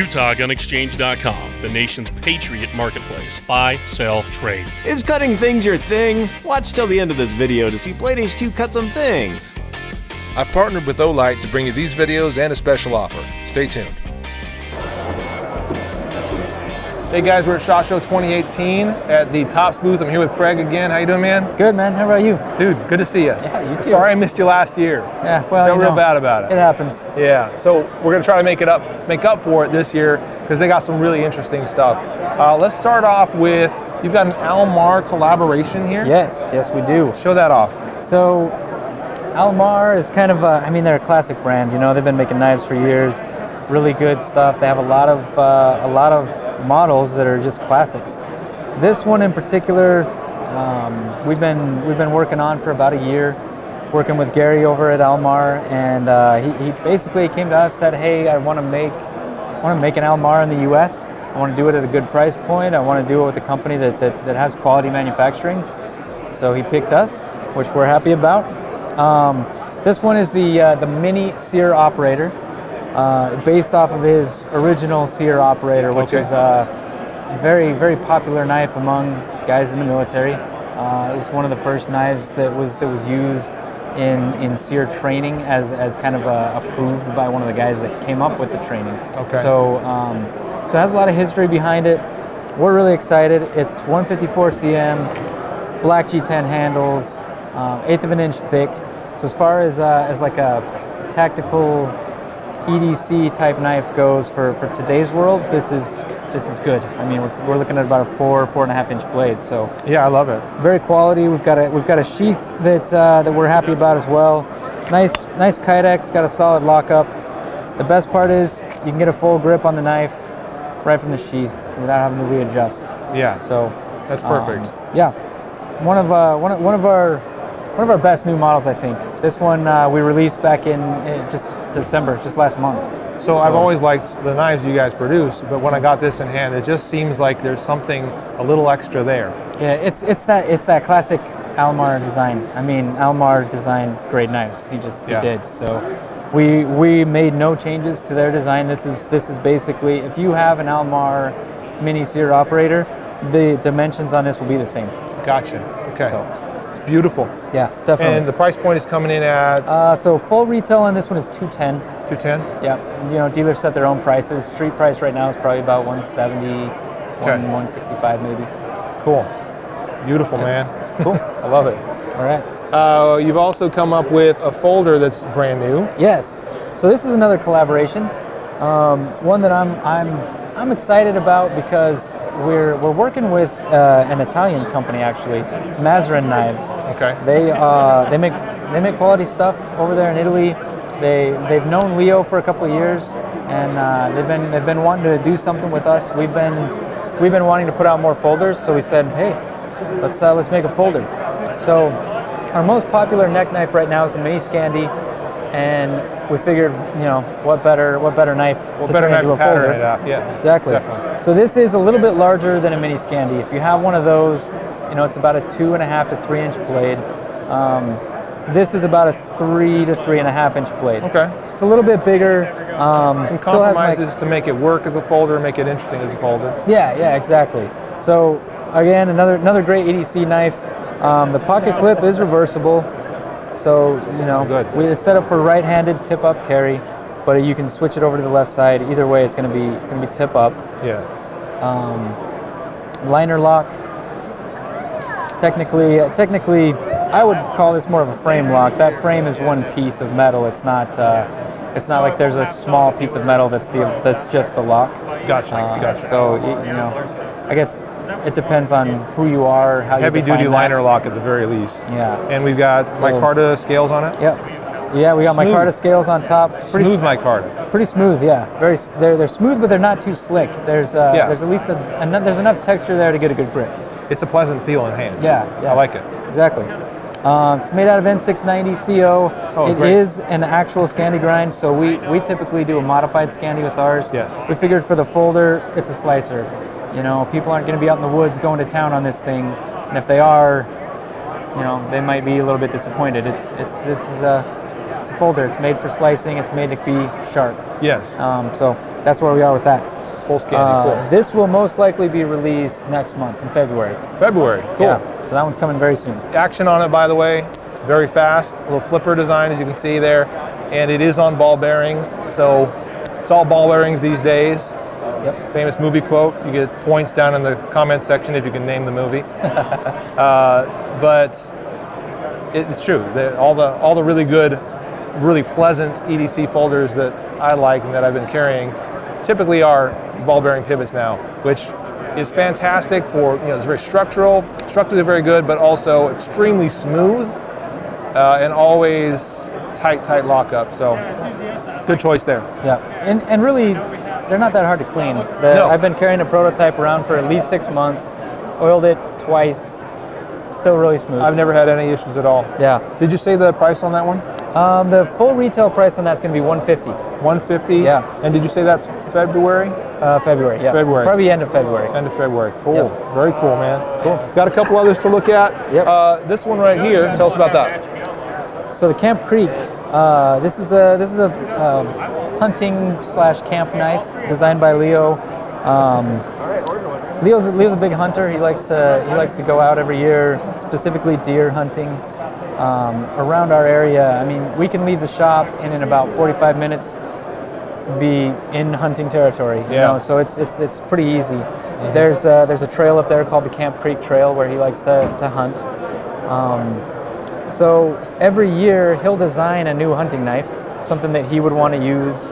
UtahGunExchange.com, the nation's patriot marketplace. Buy, sell, trade. Is cutting things your thing? Watch till the end of this video to see Blade HQ cut some things. I've partnered with Olight to bring you these videos and a special offer. Stay tuned. Hey guys, we're at SHOT Show 2018 at the Tops booth. I'm here with Craig again. How you doing, man? Good, man. How about you? Dude, good to see you. Yeah, you too. Sorry I missed you last year. Yeah, well, felt real bad about it. It happens. Yeah, so we're gonna try to make up for it this year because they got some really interesting stuff. Let's start off with, you've got an Almar collaboration here. Yes, we do. Show that off. So, Almar is kind of they're a classic brand. You know, they've been making knives for years. Really good stuff. They have a lot of models that are just classics. This one in particular, we've been working on for about a year, working with Gary over at Almar, and he basically came to us, said, hey, I want to make an Almar in the US. I want to do it at a good price point. I want to do it with a company that has quality manufacturing. So he picked us, which we're happy about. This one is the mini sear operator. Based off of his original sear operator, which is a very, very popular knife among guys in the military. It was one of the first knives that was used in sear training as kind of approved by one of the guys that came up with the training. Okay. So it has a lot of history behind it. We're really excited. It's 154 cm, black G10 handles, 1/8 of an inch thick. So as far as like a tactical EDC type knife goes for today's world, this is good. I mean, we're looking at about a 4.5 inch blade. So yeah, I love it. Very quality. We've got a sheath that we're happy about as well. Nice Kydex. Got a solid lockup. The best part is you can get a full grip on the knife right from the sheath without having to readjust. Yeah. So that's perfect. Yeah, one of our best new models, I think. This one we released back in just December, just last month. So I've always liked the knives you guys produce, but when I got this in hand, it just seems like there's something a little extra there. Yeah, it's that classic Almar design. I mean, Almar designed great knives. He did. So we made no changes to their design. This is basically, if you have an Almar mini sear operator, the dimensions on this will be the same. Gotcha. Okay. So, beautiful. Yeah, definitely. And the price point is coming in at? So full retail on this one is $210. $210? Yeah. You know, dealers set their own prices. Street price right now is probably about $170, okay. $165 maybe. Cool. Beautiful, man. Cool. I love it. All right. You've also come up with a folder that's brand new. Yes. So this is another collaboration. One that I'm excited about because we're working with an Italian company, actually, Mazarin Knives. Okay. They make quality stuff over there in Italy. They've known Leo for a couple of years, and they've been wanting to do something with us. We've been wanting to put out more folders, so we said, hey, let's make a folder. So our most popular neck knife right now is the mini Scandi, and we figured, you know, what better knife to turn into a folder. Yeah, exactly. Definitely. So this is a little bit larger than a mini Scandi. If you have one of those, you know, it's about a 2.5 to 3 inch blade. This is about a 3 to 3.5 inch blade. Okay. So it's a little bit bigger. Some compromises to make it work as a folder, make it interesting as a folder. Yeah, exactly. So again, another great EDC knife. The pocket clip is reversible. So, you know, it's set up for right-handed tip-up carry, but you can switch it over to the left side. Either way, it's going to be tip-up. Yeah. Liner lock. Technically, I would call this more of a frame lock. That frame is one piece of metal. It's not like there's a small piece of metal that's just the lock. Gotcha. So, you know, I guess it depends on who you are, how you define heavy-duty that. liner lock at the very least. Yeah. And we've got micarta scales on it? Yeah, we got micarta scales on top. Smooth micarta. Pretty smooth, yeah. They're smooth, but they're not too slick. There's at least there's enough texture there to get a good grip. It's a pleasant feel in hand. Yeah. I like it. Exactly. It's made out of N690 CO. Oh, it great. is an actual Scandi grind, so we typically do a modified Scandi with ours. Yes. We figured for the folder, it's a slicer. You know, people aren't going to be out in the woods going to town on this thing, and if they are, you know, they might be a little bit disappointed. This is a folder. It's made for slicing. It's made to be sharp. Yes. So that's where we are with that. Full Scandi, cool. This will most likely be released next month in February. February, cool. Yeah, so that one's coming very soon. Action on it, by the way, very fast. A little flipper design, as you can see there. And it is on ball bearings, so it's all ball bearings these days. Yep. Famous movie quote. You get points down in the comment section if you can name the movie. But it's true. All the really good, really pleasant EDC folders that I like and that I've been carrying typically are ball bearing pivots now, which is fantastic for, it's very structurally very good, but also extremely smooth and always tight lockup. So good choice there. Yeah, and really, they're not that hard to clean. No. I've been carrying a prototype around for at least 6 months, oiled it twice, still really smooth. I've never had any issues at all. Yeah. Did you say the price on that one? The full retail price on that's going to be $150. $150? Yeah. And did you say that's February? February, yeah. February. Probably end of February. End of February. Cool. Yep. Very cool, man. Cool. Got a couple others to look at. Yep. This one right here. Tell us about that. So the Camp Creek, this is a hunting/camp knife designed by Leo. Leo's a big hunter. He likes to go out every year, specifically deer hunting around our area. I mean, we can leave the shop and in about 45 minutes be in hunting territory. You know, so it's pretty easy. Mm-hmm. There's a trail up there called the Camp Creek Trail where he likes to hunt. So every year he'll design a new hunting knife, something that he would want to use,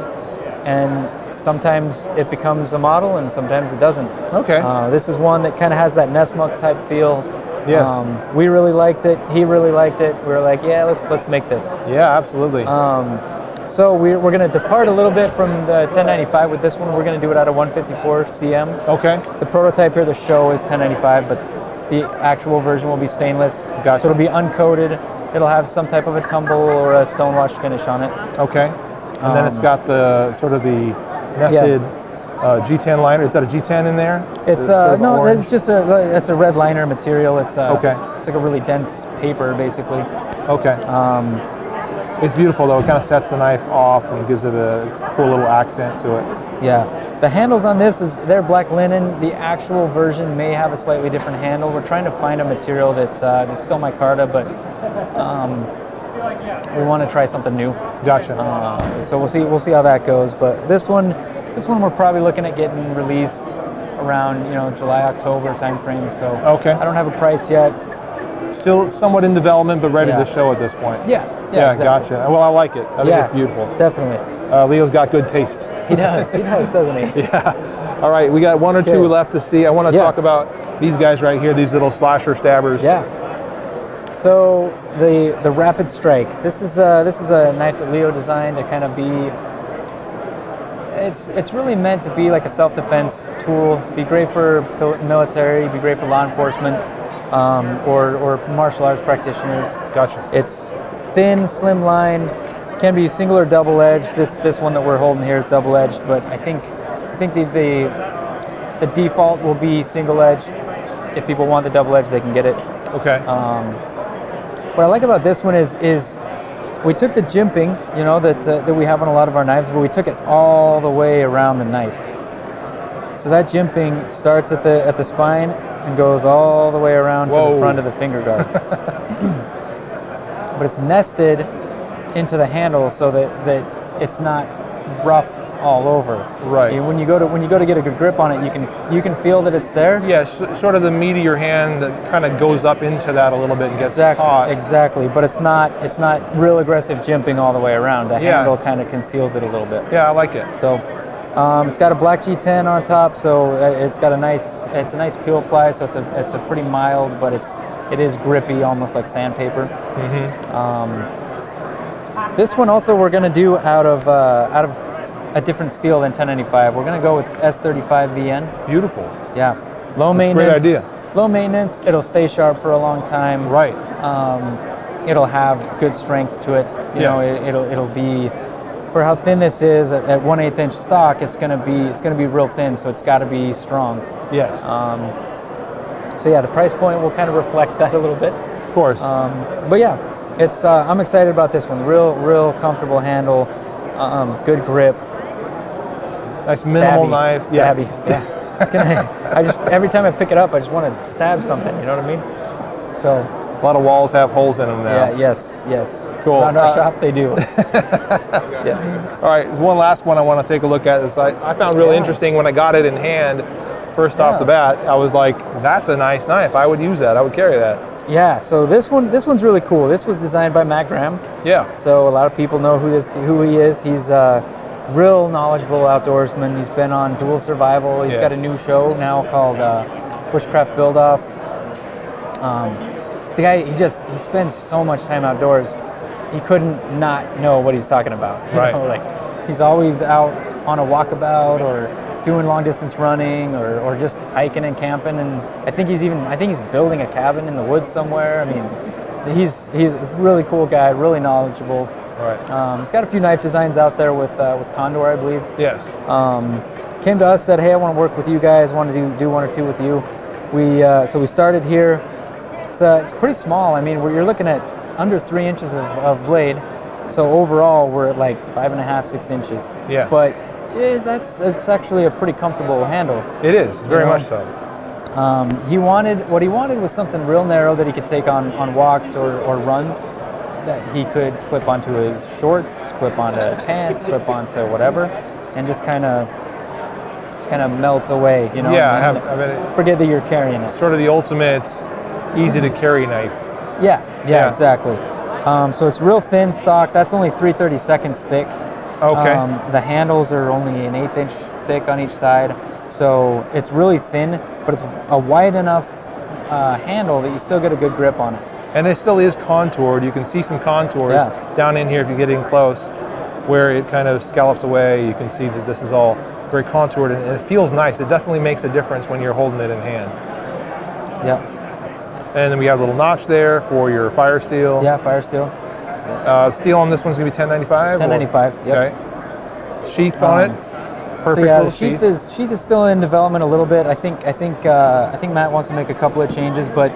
and sometimes it becomes a model and sometimes it doesn't. Okay. This is one that kind of has that Nessmuck type feel. Yes. We really liked it. He really liked it. We were like, yeah, let's make this. Yeah, absolutely. So we're going to depart a little bit from the 1095 with this one. We're going to do it out of 154 CM. Okay. The prototype here, the show is 1095, but the actual version will be stainless. Gotcha. So it'll be uncoated. It'll have some type of a tumble or a stonewash finish on it. Okay. And then it's got the sort of the nested G10 liner. Is that a G10 in there? It's no, orange? It's just it's a red liner material. It's okay. It's like a really dense paper, basically. Okay. It's beautiful though. It kind of sets the knife off and gives it a cool little accent to it. Yeah. The handles on this they're black linen. The actual version may have a slightly different handle. We're trying to find a material that's still micarta, but we want to try something new. Gotcha. So we'll see how that goes. But this one we're probably looking at getting released around July, October timeframe. So okay. I don't have a price yet. Still somewhat in development, but ready to show at this point. Yeah, exactly. Gotcha. Well, I like it. I think it's beautiful. Definitely. Leo's got good taste. He does, doesn't he? Yeah. All right, we got one or two left to see. I want to talk about these guys right here, these little slasher stabbers. Yeah. So the Rapid Strike. This is a knife that Leo designed to kind of be. It's really meant to be like a self-defense tool. Be great for military. Be great for law enforcement, or martial arts practitioners. Gotcha. It's thin, slim line. Can be single or double-edged. This one that we're holding here is double-edged, but I think the default will be single-edged. If people want the double-edged, they can get it. Okay. What I like about this one is we took the jimping, that we have on a lot of our knives, but we took it all the way around the knife. So that jimping starts at the spine and goes all the way around to the front of the finger guard. But it's nested into the handle so that it's not rough all over. Right. When you go to get a good grip on it, you can feel that it's there. Yeah, sort of the meat of your hand that kind of goes up into that a little bit and gets caught. Exactly, but it's not real aggressive jimping all the way around. The handle kind of conceals it a little bit. Yeah, I like it. So it's got a black G10 on top, so it's a nice peel ply, so it's a pretty mild, but it is grippy, almost like sandpaper. Mm-hmm. This one also we're going to do out of a different steel than 1095. We're going to go with S35 VN. Beautiful. Yeah. Low maintenance. Great idea. Low maintenance. It'll stay sharp for a long time. Right. It'll have good strength to it. You know, it'll be, for how thin this is at 1/8 inch stock, it's going to be real thin, so it's got to be strong. Yes. So yeah, the price point will kind of reflect that a little bit. Of course. But yeah, it's I'm excited about this one. Real comfortable handle, good grip. Nice minimal stabby, knife. Stabby. Yeah. It's gonna. Every time I pick it up, I just want to stab something. You know what I mean? So. A lot of walls have holes in them now. Yeah. Yes. Cool. Around our shop, they do. All right, there's one last one I want to take a look at. This I found really interesting when I got it in hand. First off the bat, I was like, "That's a nice knife. I would use that. I would carry that." Yeah. So this one's really cool. This was designed by Matt Graham. Yeah. So a lot of people know who he is. He's a real knowledgeable outdoorsman. He's been on Dual Survival. He's got a new show now called Bushcraft Build Off. The guy, he spends so much time outdoors. He couldn't not know what he's talking about. You know, like he's always out on a walkabout or doing long distance running or just hiking and camping. And I think he's building a cabin in the woods somewhere. I mean, he's a really cool guy, really knowledgeable. Right. He's got a few knife designs out there with Condor, I believe. Yes. Came to us, said, "Hey, I want to work with you guys. Want to do one or two with you." So we started here. It's pretty small. I mean, you're looking at under 3 inches of blade. So overall, we're at like 5.5, 6 inches. Yeah. But it's actually a pretty comfortable handle. It is very much so. What he wanted was something real narrow that he could take on walks or runs, that he could clip onto his shorts, clip onto pants, clip onto whatever, and just kind of melt away. You know. Yeah. And forget that you're carrying it. Sort of the ultimate easy to carry knife. Yeah, exactly. So it's real thin stock. That's only 3/32 thick. Okay. The handles are only an 1/8 inch thick on each side. So it's really thin, but it's a wide enough handle that you still get a good grip on it. And it still is contoured. You can see some contours down in here if you get in close, where it kind of scallops away. You can see that this is all very contoured, and it feels nice. It definitely makes a difference when you're holding it in hand. Yeah. And then we have a little notch there for your fire steel. Yeah, fire steel. Steel on this one's gonna be 1095. 1095. Yep. Okay. Sheath on it. Perfect. So yeah, little the sheath is still in development a little bit. I think Matt wants to make a couple of changes, but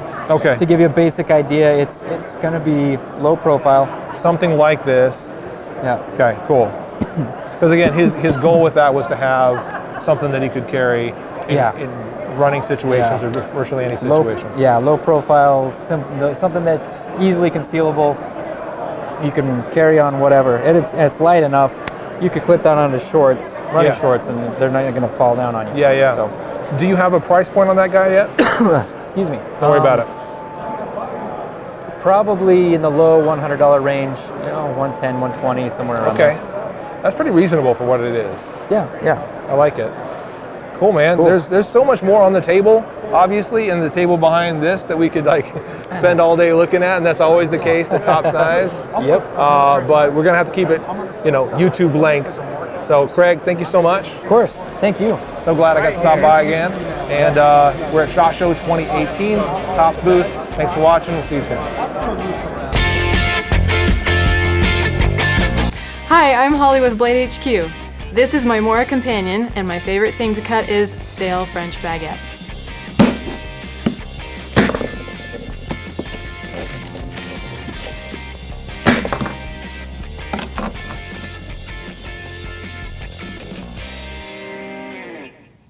to give you a basic idea, it's going to be low profile. Something like this. Yeah. Okay. Cool. Because again, his goal with that was to have something that he could carry in running situations or virtually any situation. Low profile, something that's easily concealable. You can carry on whatever. It's light enough. You could clip that onto shorts, running shorts, and they're not going to fall down on you. Yeah. So, do you have a price point on that guy yet? excuse me. Don't worry about it. Probably in the low $100 range. 110, 120, somewhere around there. That's pretty reasonable for what it is. Yeah. I like it. Cool, man. Cool. There's so much more on the table, obviously, and the table behind this that we could spend all day looking at, and that's always the case at Tops Knives. Yep. But we're gonna have to keep it, YouTube length. So, Craig, thank you so much. Of course. Thank you. So glad I got to stop by again. And we're at SHOT Show 2018, Tops booth. Thanks for watching. We'll see you soon. Hi, I'm Holly with Blade HQ. This is my Mora companion, and my favorite thing to cut is stale French baguettes.